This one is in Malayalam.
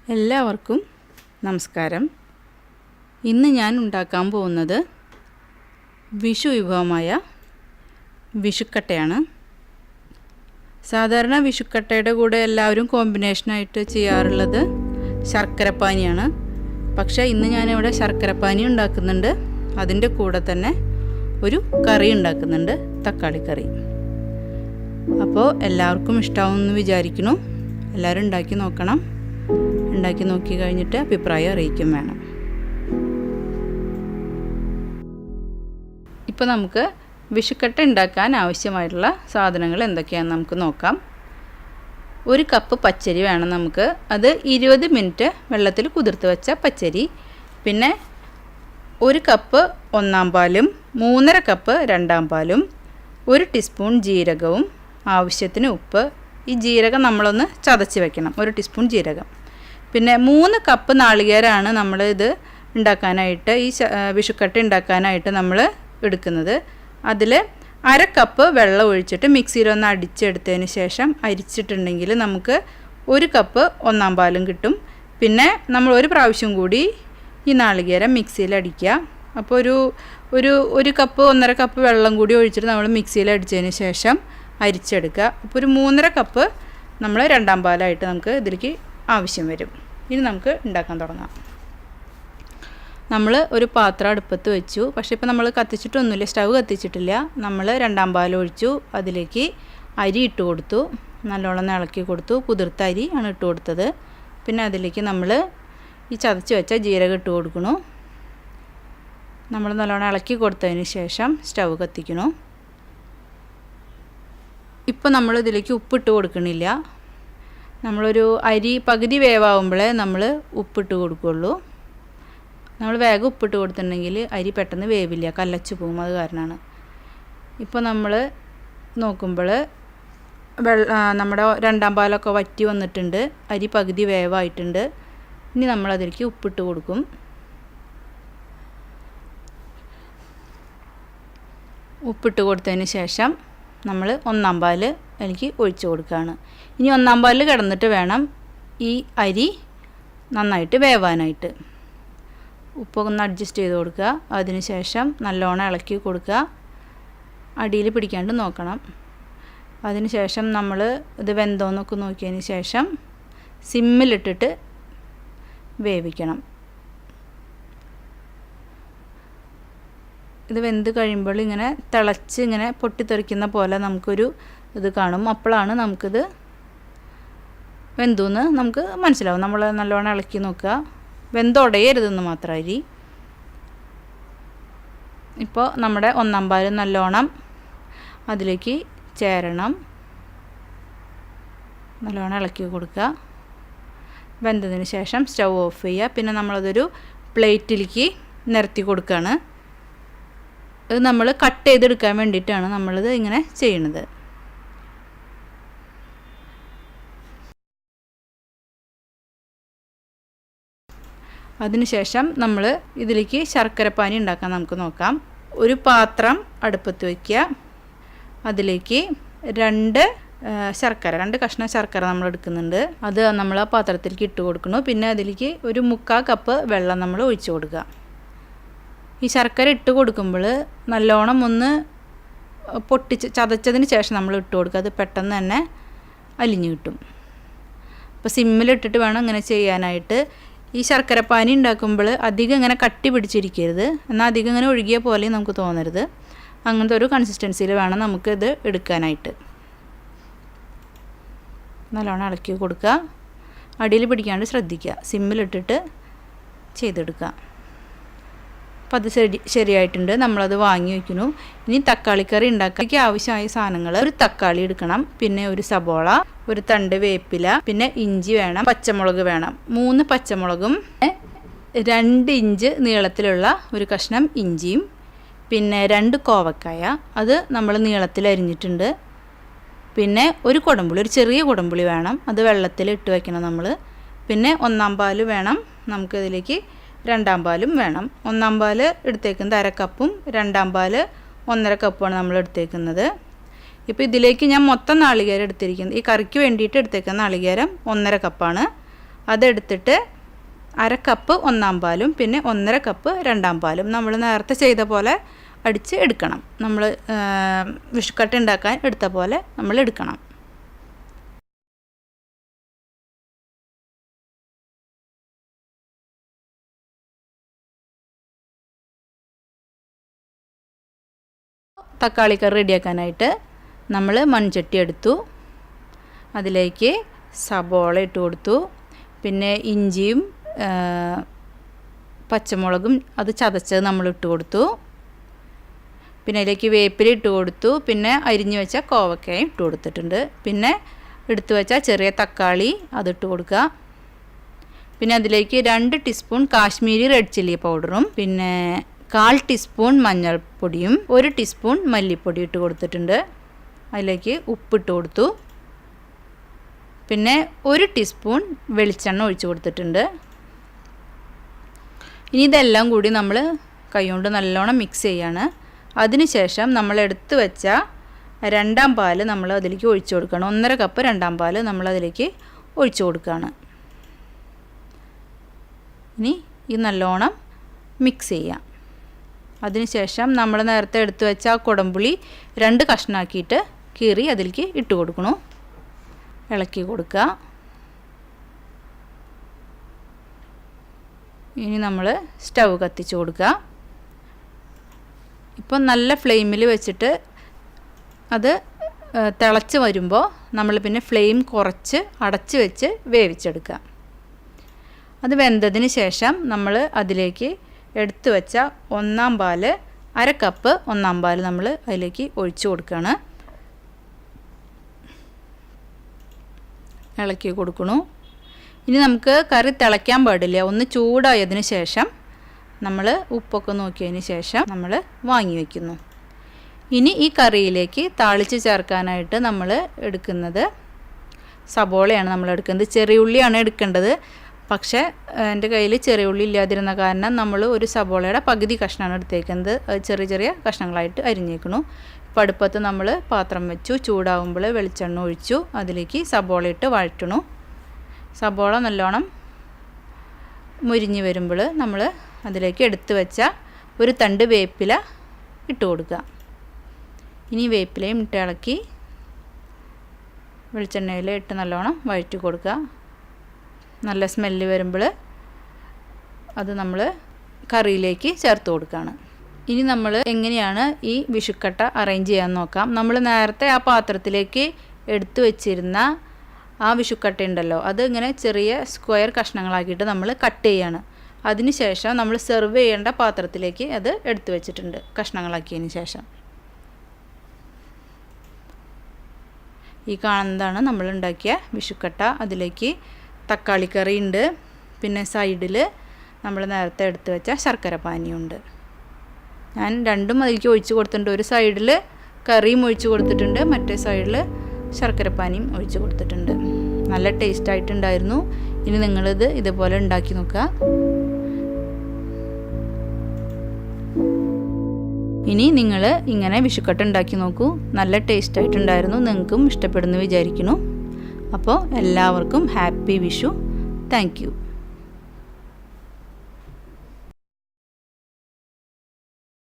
എല്ലാവർക്കും നമസ്കാരം. ഇന്ന് ഞാൻ ഉണ്ടാക്കാൻ പോകുന്നത് വിഷു വിഭവമായ വിഷുക്കട്ടയാണ്. സാധാരണ വിഷുക്കട്ടയുടെ കൂടെ എല്ലാവരും കോമ്പിനേഷനായിട്ട് ചെയ്യാറുള്ളത് ശർക്കരപ്പാനിയാണ്. പക്ഷേ ഇന്ന് ഞാനിവിടെ ശർക്കരപ്പാനി ഉണ്ടാക്കുന്നുണ്ട്. അതിൻ്റെ കൂടെ തന്നെ ഒരു കറി ഉണ്ടാക്കുന്നുണ്ട്, തക്കാളിക്കറി. അപ്പോൾ എല്ലാവർക്കും ഇഷ്ടമാവുമെന്ന് വിചാരിക്കുന്നു. എല്ലാവരും ഉണ്ടാക്കി നോക്കണം. ഉണ്ടാക്കി നോക്കി കഴിഞ്ഞിട്ട് അഭിപ്രായം അറിയിക്കും വേണം. ഇപ്പോൾ നമുക്ക് വിഷുക്കട്ട ഉണ്ടാക്കാൻ ആവശ്യമായിട്ടുള്ള സാധനങ്ങൾ എന്തൊക്കെയാണെന്ന് നമുക്ക് നോക്കാം. 1 കപ്പ് പച്ചരി വേണം നമുക്ക്. അത് 20 മിനിറ്റ് വെള്ളത്തിൽ കുതിർത്ത് വെച്ച പച്ചരി. പിന്നെ 1 കപ്പ് 1-ാം പാലും 3.5 കപ്പ് 2-ാം പാലും 1 ടീസ്പൂൺ ജീരകവും ആവശ്യത്തിന് ഉപ്പ്. ഈ ജീരകം നമ്മളൊന്ന് ചതച്ച് വെക്കണം, 1 ടീസ്പൂൺ ജീരകം. പിന്നെ 3 കപ്പ് നാളികേരമാണ് നമ്മൾ ഇത് ഉണ്ടാക്കാനായിട്ട്, ഈ വിഷുക്കട്ട ഉണ്ടാക്കാനായിട്ട് നമ്മൾ എടുക്കുന്നത്. അതിൽ 1/2 കപ്പ് വെള്ളം ഒഴിച്ചിട്ട് മിക്സിയിലൊന്ന് അടിച്ചെടുത്തതിന് ശേഷം അരിച്ചിട്ടുണ്ടെങ്കിൽ നമുക്ക് 1 കപ്പ് 1-ാം പാലും കിട്ടും. പിന്നെ നമ്മൾ ഒരു പ്രാവശ്യം കൂടി ഈ നാളികേരം മിക്സിയിൽ അടിക്കുക. അപ്പോൾ ഒരു കപ്പ് 1.5 കപ്പ് വെള്ളം കൂടി ഒഴിച്ചിട്ട് നമ്മൾ മിക്സിയിൽ അടിച്ചതിന് ശേഷം അരിച്ചെടുക്കുക. അപ്പോൾ ഒരു 3.5 കപ്പ് നമ്മൾ 2-ാം പാലായിട്ട് നമുക്ക് ഇതിലേക്ക് ആവശ്യം വരും. ഇനി നമുക്ക് ഉണ്ടാക്കാൻ തുടങ്ങാം. നമ്മൾ ഒരു പാത്രം അടുപ്പത്ത് വെച്ചു. പക്ഷേ ഇപ്പോൾ നമ്മൾ കത്തിച്ചിട്ടൊന്നുമില്ല, സ്റ്റവ് കത്തിച്ചിട്ടില്ല. നമ്മൾ 2-ാം പാൽ ഒഴിച്ചു. അതിലേക്ക് അരി ഇട്ട് കൊടുത്തു, നല്ലോണം ഇളക്കി കൊടുത്തു. കുതിർത്ത അരി ആണ് ഇട്ട് കൊടുത്തത്. പിന്നെ അതിലേക്ക് നമ്മൾ ഈ ചതച്ച് വെച്ച ജീരകം ഇട്ട് കൊടുക്കണം. നമ്മൾ നല്ലോണം ഇളക്കി കൊടുത്തതിന് ശേഷം സ്റ്റവ് കത്തിക്കണം. ഇപ്പോൾ നമ്മൾ ഇതിലേക്ക് ഉപ്പിട്ട് കൊടുക്കണില്ല. നമ്മളൊരു അരി പകുതി വേവാകുമ്പോഴേ നമ്മൾ ഉപ്പിട്ട് കൊടുക്കുകയുള്ളൂ. നമ്മൾ വേഗം ഉപ്പിട്ട് കൊടുത്തിട്ടുണ്ടെങ്കിൽ അരി പെട്ടെന്ന് വേവില്ല, കല്ലച്ച് പോകും. അത് കാരണമാണ്. ഇപ്പോൾ നമ്മൾ നോക്കുമ്പോൾ നമ്മുടെ 2-ാം പാലൊക്കെ വറ്റി വന്നിട്ടുണ്ട്, അരി പകുതി വേവായിട്ടുണ്ട്. ഇനി നമ്മളതിലേക്ക് ഉപ്പിട്ട് കൊടുക്കും. ഉപ്പിട്ട് കൊടുത്തതിന് ശേഷം നമ്മൾ 1-ാം പാൽ എനിക്ക് ഒഴിച്ച് കൊടുക്കുകയാണ്. ഇനി 1-ാം പാലിൽ കിടന്നിട്ട് വേണം ഈ അരി നന്നായിട്ട് വേവാനായിട്ട്. ഉപ്പൊന്ന് അഡ്ജസ്റ്റ് ചെയ്ത് കൊടുക്കുക. അതിന് ശേഷം നല്ലോണം ഇളക്കി കൊടുക്കുക. അടിയിൽ പിടിക്കാണ്ട് നോക്കണം. അതിന് ശേഷം നമ്മൾ ഇത് വെന്തോന്നൊക്കെ നോക്കിയതിന് ശേഷം സിമ്മിലിട്ടിട്ട് വേവിക്കണം. ഇത് വെന്ത് കഴിയുമ്പോൾ ഇങ്ങനെ തിളച്ച് ഇങ്ങനെ പൊട്ടിത്തെറിക്കുന്ന പോലെ നമുക്കൊരു ഇത് കാണും. അപ്പോഴാണ് നമുക്കിത് വെന്തുന്ന് നമുക്ക് മനസ്സിലാവും. നമ്മൾ നല്ലോണം ഇളക്കി നോക്കുക, വെന്തുടയരുതെന്ന് മാത്രം അരി. ഇപ്പോൾ നമ്മുടെ 1-ാം പാൽ നല്ലോണം അതിലേക്ക് ചേരണം. നല്ലോണം ഇളക്കി കൊടുക്കുക. വെന്തതിന് ശേഷം സ്റ്റവ് ഓഫ് ചെയ്യുക. പിന്നെ നമ്മളതൊരു പ്ലേറ്റിലേക്ക് നിരത്തി കൊടുക്കുകയാണ്. ഇത് നമ്മൾ കട്ട് ചെയ്തെടുക്കാൻ വേണ്ടിയിട്ടാണ് നമ്മളിത് ഇങ്ങനെ ചെയ്യണത്. അതിനുശേഷം നമ്മൾ ഇതിലേക്ക് ശർക്കരപ്പാനി ഉണ്ടാക്കാൻ നമുക്ക് നോക്കാം. ഒരു പാത്രം അടുപ്പത്ത് വയ്ക്കുക. അതിലേക്ക് 2 കഷ്ണം ശർക്കര നമ്മൾ എടുക്കുന്നുണ്ട്. അത് നമ്മൾ ആ പാത്രത്തിലേക്ക് ഇട്ട് കൊടുക്കുന്നു. പിന്നെ അതിലേക്ക് ഒരു 3/4 കപ്പ് വെള്ളം നമ്മൾ ഒഴിച്ചു കൊടുക്കുക. ഈ ശർക്കര ഇട്ട് കൊടുക്കുമ്പോൾ നല്ലോണം ഒന്ന് ചതച്ചതിന് ശേഷം നമ്മൾ ഇട്ട് കൊടുക്കുക. അത് പെട്ടെന്ന് തന്നെ അലിഞ്ഞു കിട്ടും. അപ്പോൾ സിമ്മിലിട്ടിട്ട് വേണം ഇങ്ങനെ ചെയ്യാനായിട്ട്. ഈ ശർക്കരപ്പാനി ഉണ്ടാക്കുമ്പോൾ അധികം ഇങ്ങനെ കട്ടി പിടിച്ചിരിക്കരുത്, എന്നാൽ അധികം ഇങ്ങനെ ഒഴുകിയ പോലെ നമുക്ക് തോന്നരുത്. അങ്ങനത്തെ ഒരു കൺസിസ്റ്റൻസിയിൽ വേണം നമുക്കിത് എടുക്കാനായിട്ട്. നല്ലോണം ഇളക്കി കൊടുക്കുക. അടിയിൽ പിടിക്കാണ്ട് ശ്രദ്ധിക്കുക. സിമ്മിലിട്ടിട്ട് ചെയ്തെടുക്കുക. അപ്പോൾ അത് ശരിയായിട്ടുണ്ട്. നമ്മളത് വാങ്ങി വയ്ക്കുന്നു. ഇനി തക്കാളിക്കറി ഉണ്ടാക്കാൻ ആവശ്യമായ സാധനങ്ങൾ: ഒരു തക്കാളി എടുക്കണം, പിന്നെ ഒരു സബോള, ഒരു തണ്ട് വേപ്പില, പിന്നെ ഇഞ്ചി വേണം, പച്ചമുളക് വേണം, 3 പച്ചമുളകും 2 ഇഞ്ച് നീളത്തിലുള്ള ഒരു കഷ്ണം ഇഞ്ചിയും, പിന്നെ 2 കോവക്കായ, അത് നമ്മൾ നീളത്തിൽ അരിഞ്ഞിട്ടുണ്ട്. പിന്നെ ഒരു കുടംപുളി, ഒരു ചെറിയ കുടംപുളി വേണം, അത് വെള്ളത്തിൽ ഇട്ട് വയ്ക്കണം നമ്മൾ. പിന്നെ 1-ാം പാൽ വേണം നമുക്കിതിലേക്ക്. 2-ാം പാലും വേണം. 1-ാം പാൽ എടുത്തേക്കുന്നത് 1/2 കപ്പും 2-ാം പാൽ 1.5 കപ്പുമാണ് നമ്മൾ എടുത്തേക്കുന്നത്. ഇപ്പോൾ ഇതിലേക്ക് ഞാൻ മൊത്തം നാളികേരം എടുത്തിരിക്കുന്നത്, ഈ കറിക്ക് വേണ്ടിയിട്ട് എടുത്തേക്കുന്ന നാളികേരം 1.5 കപ്പാണ്. അതെടുത്തിട്ട് 1/2 കപ്പ് ഒന്നാം പാലും പിന്നെ 1/2 കപ്പ് രണ്ടാം പാലും നമ്മൾ നേരത്തെ ചെയ്ത പോലെ അടിച്ച് എടുക്കണം. നമ്മൾ വിഷുക്കട്ട ഉണ്ടാക്കാൻ എടുത്ത പോലെ നമ്മൾ എടുക്കണം. തക്കാളി കറി റെഡിയാക്കാനായിട്ട് നമ്മൾ മൺചട്ടി എടുത്തു. അതിലേക്ക് സബോള ഇട്ട് കൊടുത്തു. പിന്നെ ഇഞ്ചിയും പച്ചമുളകും അത് ചതച്ചത് നമ്മൾ ഇട്ട് കൊടുത്തു. പിന്നെ അതിലേക്ക് വേപ്പില ഇട്ട് കൊടുത്തു. പിന്നെ അരിഞ്ഞു വെച്ച കോവക്കയും ഇട്ട് കൊടുത്തിട്ടുണ്ട്. പിന്നെ എടുത്തു വെച്ച ചെറിയ തക്കാളി അതിട്ട് കൊടുക്കുക. പിന്നെ അതിലേക്ക് 2 ടീസ്പൂൺ കാശ്മീരി റെഡ് ചില്ലി പൗഡറും പിന്നെ 1/4 ടീസ്പൂൺ മഞ്ഞൾപ്പൊടിയും 1 ടീസ്പൂൺ മല്ലിപ്പൊടി ഇട്ട് കൊടുത്തിട്ടുണ്ട്. അതിലേക്ക് ഉപ്പിട്ട് കൊടുത്തു. പിന്നെ 1 ടീസ്പൂൺ വെളിച്ചെണ്ണ ഒഴിച്ച് കൊടുത്തിട്ടുണ്ട്. ഇനി ഇതെല്ലാം കൂടി നമ്മൾ കൈകൊണ്ട് നല്ലോണം മിക്സ് ചെയ്യാണ്. അതിനുശേഷം നമ്മൾ എടുത്തു വെച്ച രണ്ടാം പാല് നമ്മൾ അതിലേക്ക് ഒഴിച്ചു കൊടുക്കണം. 1/2 കപ്പ് രണ്ടാം പാല് നമ്മൾ അതിലേക്ക് ഒഴിച്ചു കൊടുക്കുകയാണ്. ഇനി ഇത് നല്ലോണം മിക്സ് ചെയ്യാം. അതിനുശേഷം നമ്മൾ നേരത്തെ എടുത്തു വെച്ച കുടംപുളി 2 കഷ്ണാക്കിയിട്ട് കീറി അതിലേക്ക് ഇട്ട് കൊടുക്കണം. ഇളക്കി കൊടുക്കുക. ഇനി നമ്മൾ സ്റ്റൗ കത്തിച്ച് കൊടുക്കുക. ഇപ്പം നല്ല ഫ്ലെയിമിൽ വെച്ചിട്ട് അത് തിളച്ച് വരുമ്പോൾ നമ്മൾ പിന്നെ ഫ്ലെയിം കുറച്ച് അടച്ച് വെച്ച് വേവിച്ചെടുക്കുക. അത് വെന്തതിന് ശേഷം നമ്മൾ അതിലേക്ക് എടുത്തു വെച്ച ഒന്നാം പാല് 1/2 കപ്പ് ഒന്നാം പാല് നമ്മൾ അതിലേക്ക് ഒഴിച്ചു കൊടുക്കുകയാണ്. ഇളക്കി കൊടുക്കണു. ഇനി നമുക്ക് കറി തിളയ്ക്കാൻ പാടില്ല. ഒന്ന് ചൂടായതിന് ശേഷം നമ്മൾ ഉപ്പൊക്കെ നോക്കിയതിന് ശേഷം നമ്മൾ വാങ്ങി വയ്ക്കുന്നു. ഇനി ഈ കറിയിലേക്ക് താളിച്ച് ചേർക്കാനായിട്ട് നമ്മൾ എടുക്കുന്നത് സബോളയാണ് നമ്മൾ എടുക്കുന്നത്. ചെറിയ ഉള്ളിയാണ് എടുക്കേണ്ടത്. പക്ഷേ എൻ്റെ കയ്യിൽ ചെറിയ ഉള്ളി ഇല്ലാതിരുന്ന കാരണം നമ്മൾ ഒരു സബോളയുടെ പകുതി കഷ്ണമാണ് എടുത്തേക്കുന്നത്. അത് ചെറിയ ചെറിയ കഷ്ണങ്ങളായിട്ട് അരിഞ്ഞേക്കണു. ഇപ്പോൾ അടുപ്പത്ത് നമ്മൾ പാത്രം വെച്ചു. ചൂടാവുമ്പോൾ വെളിച്ചെണ്ണ ഒഴിച്ചു. അതിലേക്ക് സബോള ഇട്ട് വഴറ്റണു. സബോള നല്ലോണം മുരിഞ്ഞ് വരുമ്പോൾ നമ്മൾ അതിലേക്ക് എടുത്തു വെച്ച ഒരു തണ്ട് വേപ്പില ഇട്ട് കൊടുക്കുക. ഇനി വേപ്പിലയും ഇട്ട് ഇളക്കി വെളിച്ചെണ്ണയിൽ ഇട്ട് നല്ലോണം വഴറ്റി കൊടുക്കുക. നല്ല സ്മെല്ല് വരുമ്പോൾ അത് നമ്മൾ കറിയിലേക്ക് ചേർത്ത് കൊടുക്കുകയാണ്. ഇനി നമ്മൾ എങ്ങനെയാണ് ഈ വിഷുക്കട്ട അറേഞ്ച് ചെയ്യാൻ നോക്കാം. നമ്മൾ നേരത്തെ ആ പാത്രത്തിലേക്ക് എടുത്തു വെച്ചിരുന്ന ആ വിഷുക്കട്ട ഉണ്ടല്ലോ, അത് ഇങ്ങനെ ചെറിയ സ്ക്വയർ കഷ്ണങ്ങളാക്കിയിട്ട് നമ്മൾ കട്ട് ചെയ്യാണ്. അതിനുശേഷം നമ്മൾ സെർവ് ചെയ്യേണ്ട പാത്രത്തിലേക്ക് അത് എടുത്തു വെച്ചിട്ടുണ്ട് കഷ്ണങ്ങളാക്കിയതിന് ശേഷം. ഈ കാണുന്നതാണ് നമ്മൾ ഉണ്ടാക്കിയ വിഷുക്കട്ട. അതിലേക്ക് തക്കാളി കറി ഉണ്ട്. പിന്നെ സൈഡിൽ നമ്മൾ നേരത്തെ എടുത്തു വെച്ച ശർക്കര പാനിയുണ്ട്. ഞാൻ രണ്ടും അതിലേക്ക് ഒഴിച്ച് കൊടുത്തിട്ടുണ്ട്. ഒരു സൈഡിൽ കറിയും ഒഴിച്ച് കൊടുത്തിട്ടുണ്ട്, മറ്റേ സൈഡിൽ ശർക്കരപ്പാനിയും ഒഴിച്ച് കൊടുത്തിട്ടുണ്ട്. നല്ല ടേസ്റ്റായിട്ടുണ്ടായിരുന്നു. ഇനി നിങ്ങളിത് ഇതുപോലെ ഉണ്ടാക്കി നോക്കുക. ഇനി നിങ്ങൾ ഇങ്ങനെ വിഷുക്കട്ട ഉണ്ടാക്കി നോക്കൂ. നല്ല ടേസ്റ്റായിട്ടുണ്ടായിരുന്നു. നിങ്ങൾക്കും ഇഷ്ടപ്പെടുന്നു വിചാരിക്കുന്നു. അപ്പോൾ എല്ലാവർക്കും ഹാപ്പി വിഷു. Thank you.